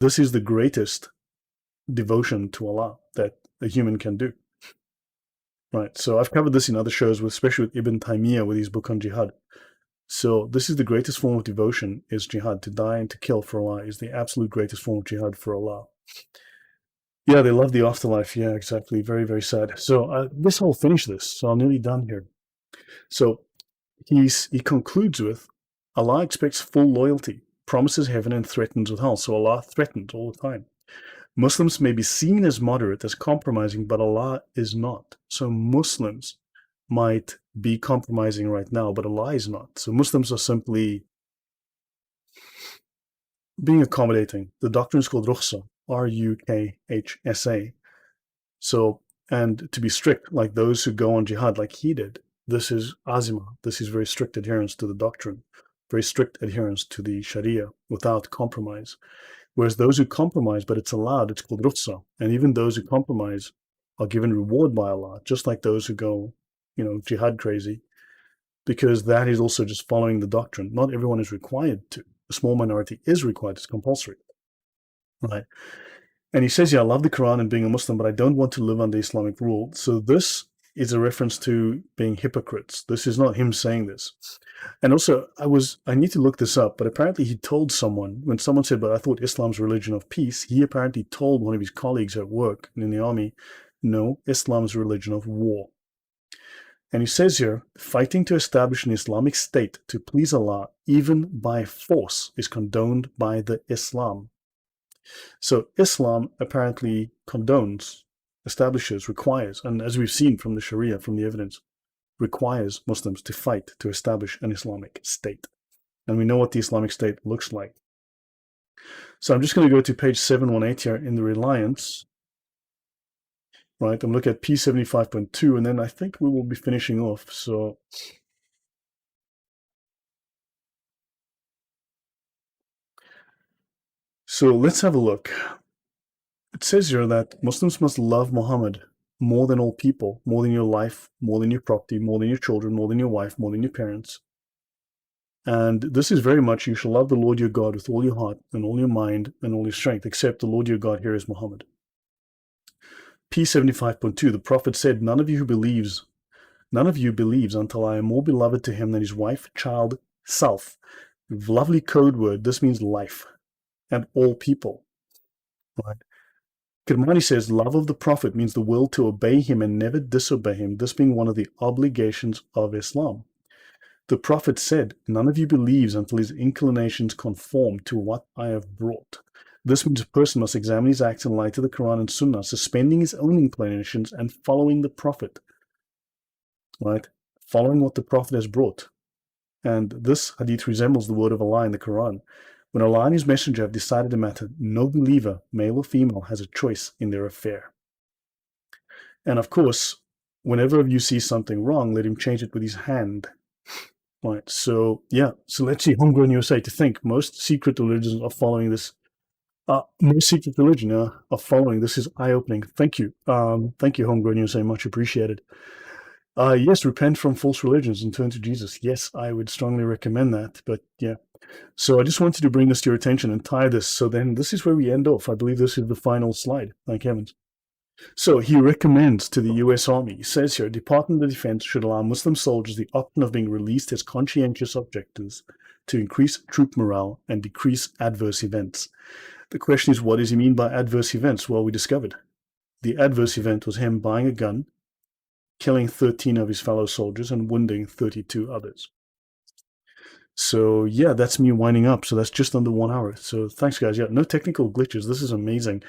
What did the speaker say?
this is the greatest devotion to Allah that a human can do. Right. So I've covered this in other shows, especially with Ibn Taymiyyah with his book on jihad. So this is the greatest form of devotion is jihad. To die and to kill for Allah is the absolute greatest form of jihad for Allah. Yeah, they love the afterlife. Yeah, exactly. Very, very sad. So this I'll finish this. So I'm nearly done here. So he concludes with, Allah expects full loyalty, promises heaven and threatens with hell. So Allah threatens all the time. Muslims may be seen as moderate, as compromising, but Allah is not. So Muslims might be compromising right now, but Allah is not. So Muslims are simply being accommodating. The doctrine is called rukhsa, R-U-K-H-S-A. So, and to be strict, like those who go on jihad like he did, this is azima. This is very strict adherence to the doctrine, very strict adherence to the sharia without compromise. Whereas those who compromise, but it's allowed, it's called rukhsa. And even those who compromise are given reward by Allah, just like those who go, jihad crazy, because that is also just following the doctrine. Not everyone is required to. A small minority is required. It's compulsory. Right. And he says, I love the Quran and being a Muslim, but I don't want to live under Islamic rule. So this is a reference to being hypocrites. This is not him saying this. And also, I need to look this up, but apparently he told someone, when someone said, but I thought Islam's religion of peace, he apparently told one of his colleagues at work and in the army, no, Islam's religion of war. And he says here, fighting to establish an Islamic state to please Allah, even by force, is condoned by the Islam. So Islam apparently condones, establishes, requires, and as we've seen from the Sharia, from the evidence, requires Muslims to fight to establish an Islamic state. And we know what the Islamic state looks like. So I'm just going to go to page 718 here in the Reliance. Right, I'm looking at P75.2, and then I think we will be finishing off. So let's have a look. It says here that Muslims must love Muhammad more than all people, more than your life, more than your property, more than your children, more than your wife, more than your parents. And this is very much, you shall love the Lord your God with all your heart and all your mind and all your strength, except the Lord your God here is Muhammad. P75.2, the Prophet said, none of you believes until I am more beloved to him than his wife, child, self. Lovely code word, this means life and all people. Right? Kirmani says, love of the Prophet means the will to obey him and never disobey him, this being one of the obligations of Islam. The Prophet said, none of you believes until his inclinations conform to what I have brought. This means a person must examine his acts in light of the Quran and Sunnah, suspending his own inclinations and following the Prophet. Right? Following what the Prophet has brought. And this hadith resembles the word of Allah in the Quran. When Allah and his messenger have decided a matter, no believer, male or female, has a choice in their affair. And of course, whenever you see something wrong, let him change it with his hand. Right, so yeah, so let's see, Homegrown USA, to think most secret religions are following this. Most secret religion are following this is eye-opening. Thank you. Thank you, Homegrown USA, much appreciated. Yes, repent from false religions and turn to Jesus. Yes, I would strongly recommend that, but yeah. So I just wanted to bring this to your attention and tie this. So then this is where we end off. I believe this is the final slide. Thank heavens. So he recommends to the U.S. Army, he says here, Department of Defense should allow Muslim soldiers the option of being released as conscientious objectors to increase troop morale and decrease adverse events. The question is, what does he mean by adverse events? Well, we discovered. The adverse event was him buying a gun, killing 13 of his fellow soldiers and wounding 32 others. So yeah, that's me winding up. So that's just under 1 hour. So thanks, guys. Yeah, no technical glitches. This is amazing.